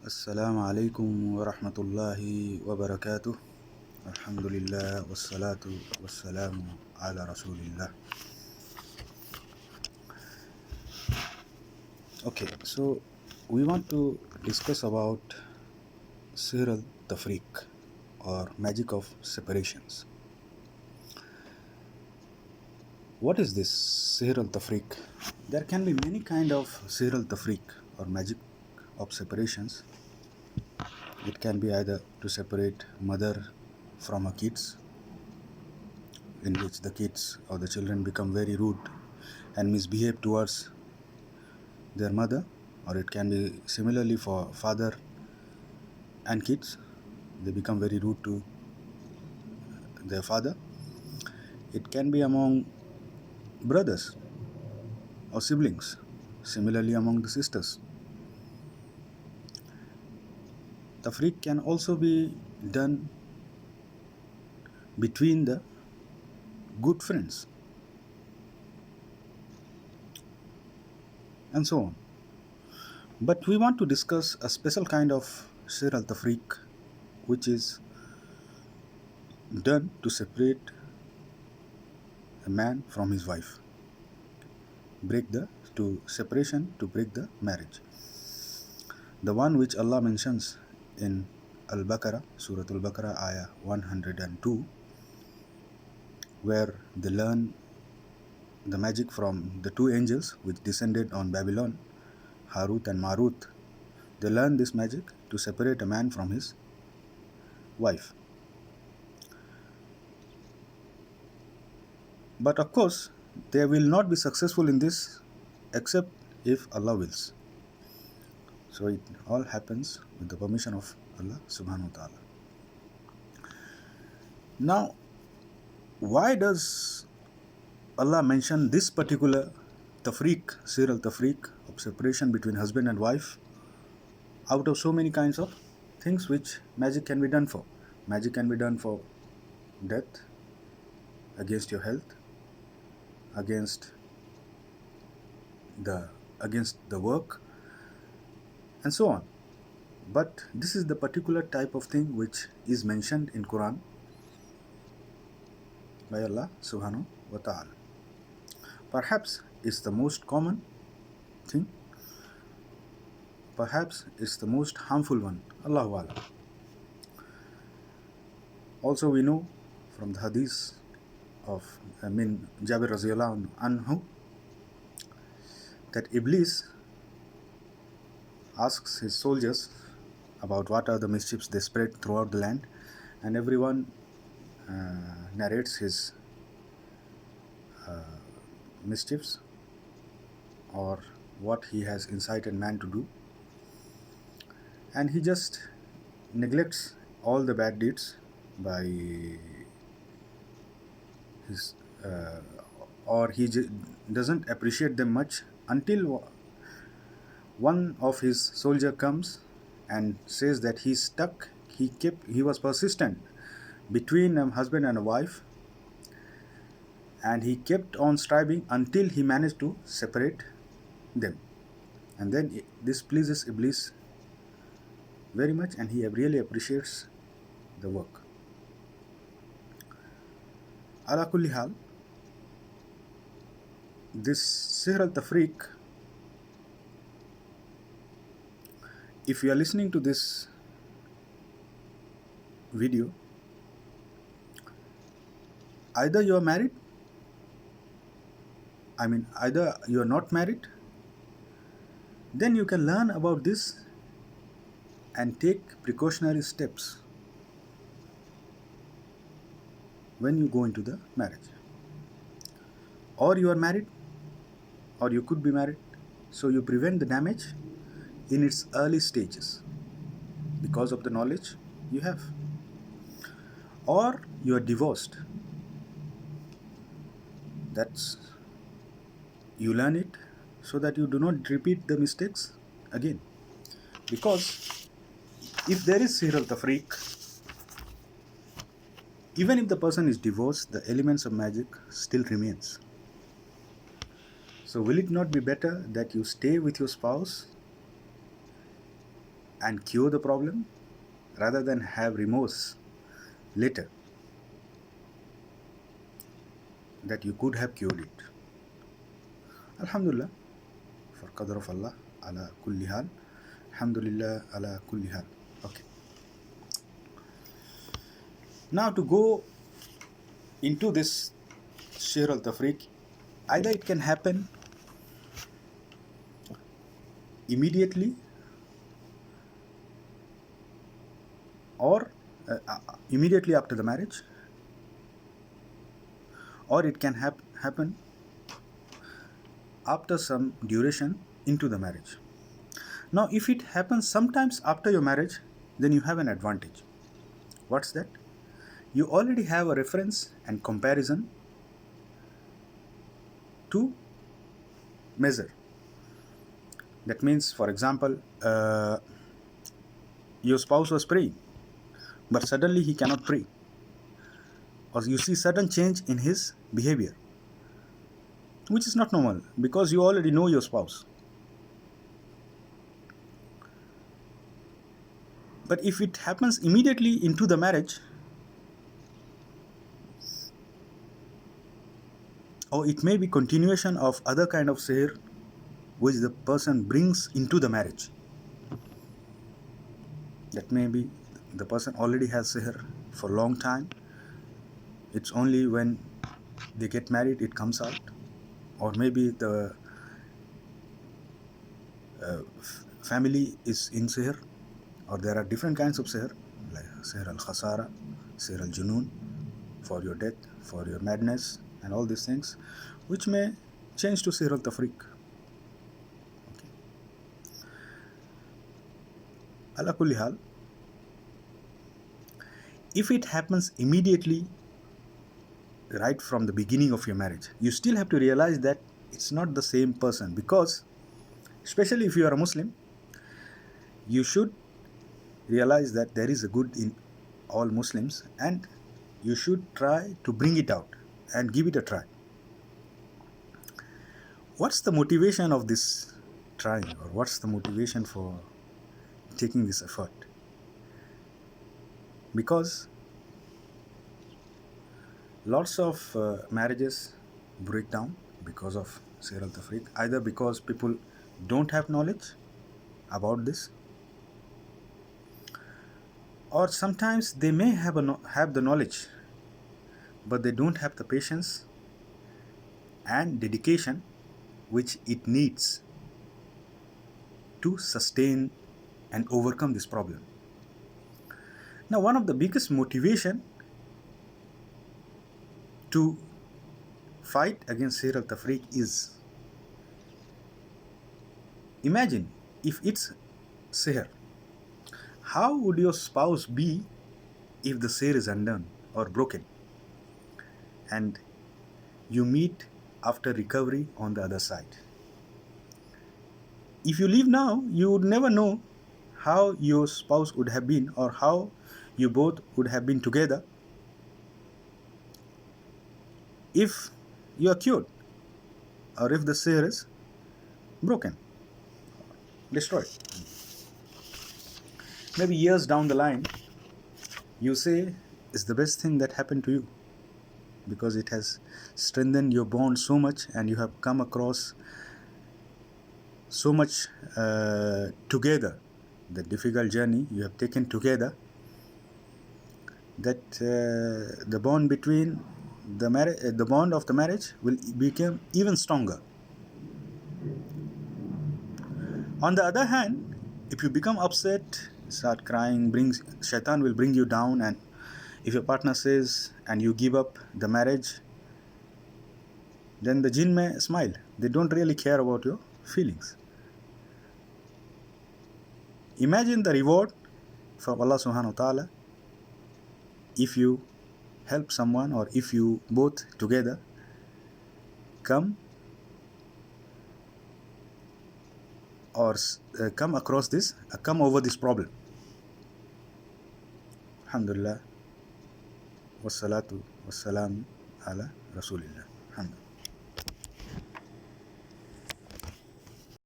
السلام عليكم ورحمة الله وبركاته. الحمد لله والصلاة والسلام على رسول الله. Okay, so we want to discuss about Sihr al-Tafreeq or magic of separations. What is this Sihr al-Tafreeq? There can be many kind of Sihr al-Tafreeq or magic of separations. It can be either to separate mother from her kids, in which the kids or the children become very rude and misbehave towards their mother, or it can be similarly for father and kids. They become very rude to their father. It can be among brothers or siblings, similarly among the sisters. Tafriq can also be done between the good friends and so on. But we want to discuss a special kind of Sihr al-Tafriq which is done to separate a man from his wife, break the to break the marriage. The one which Allah mentions in Al-Baqarah, Surah Al-Baqarah, Ayah 102, where they learn the magic from the two angels which descended on Babylon, Harut and Marut. They learn this magic to separate a man from his wife. But of course, they will not be successful in this except if Allah wills. So it all happens with the permission of Allah subhanahu wa ta'ala. Now, why does Allah mention this particular tafriq, Sihr al-Tafriq, of separation between husband and wife, out of so many kinds of things which magic can be done for? Magic can be done for death, against your health, against the work, and so on. But this is the particular type of thing which is mentioned in Quran by Allah subhanahu wa ta'ala. Perhaps it's the most common thing, perhaps it's the most harmful one, Allahu Alam. Also we know from the hadith of Jabir radhiyallahu anhu that Iblis asks his soldiers about what are the mischiefs they spread throughout the land, and everyone narrates his mischiefs or what he has incited man to do, and he just neglects all the bad deeds by his or he doesn't appreciate them much until one of his soldier comes and says that he's stuck. He was persistent between a husband and a wife, and he kept on striving until he managed to separate them. And then this pleases Iblis very much, and he really appreciates the work. Ala kulli hal, this Sihr al-Tafriq, if you are listening to this video, either you are married, either you are not married, then you can learn about this and take precautionary steps when you go into the marriage. Or you are married, or you could be married, so you prevent the damage in its early stages because of the knowledge you have. Or you are divorced, that's you learn it so that you do not repeat the mistakes again. Because if there is Sihr al-Tafriq, even if the person is divorced, the elements of magic still remains. So will it not be better that you stay with your spouse and cure the problem rather than have remorse later that you could have cured it. Alhamdulillah, for qadr of Allah, ala kulli hal. Alhamdulillah, ala kulli hal. Okay. Now to go into this Sihr al-Tafriq, either it can happen immediately or immediately after the marriage, or it can happen after some duration into the marriage. Now if it happens sometimes after your marriage, then you have an advantage. What's that? You already have a reference and comparison to measure. That means, for example, your spouse was praying, but suddenly he cannot pray, or you see sudden change in his behavior, which is not normal because you already know your spouse. But if it happens immediately into the marriage, or it may be continuation of other kind of sihr which the person brings into the marriage. That may be the person already has sihr for a long time. It's only when they get married it comes out. Or maybe the family is in sihr, or there are different kinds of sihr, like sihr al-khasara, sihr al-junoon, for your death, for your madness, and all these things, which may change to sihr al-tafriq. Okay. Ala kulli hal, if it happens immediately right from the beginning of your marriage, you still have to realize that it's not the same person, because especially if you are a Muslim, you should realize that there is a good in all Muslims, and you should try to bring it out and give it a try. What's the motivation of this trying, or what's the motivation for taking this effort? Because lots of marriages break down because of Sihr al-Tafriq, either because people don't have knowledge about this, or sometimes they may have the knowledge, but they don't have the patience and dedication which it needs to sustain and overcome this problem. Now, one of the biggest motivation to fight against Sihr al-Tafriq is, imagine if it's sihr, how would your spouse be if the sihr is undone or broken and you meet after recovery on the other side? If you leave now, you would never know how your spouse would have been, or how you both would have been together if you are cured, or if the sihr is broken, destroyed. Maybe years down the line, you say it's the best thing that happened to you, because it has strengthened your bond so much, and you have come across so much together, the difficult journey you have taken together, that the bond between the bond of the marriage will become even stronger. On the other hand, if you become upset, start crying, shaitan will bring you down, and if your partner says and you give up the marriage, then the jinn may smile. They don't really care about your feelings. Imagine the reward from Allah subhanahu wa ta'ala if you help someone, or if you both together come over this problem. Alhamdulillah, wassalatu wassalamu ala rasulillah. Alhamdulillah.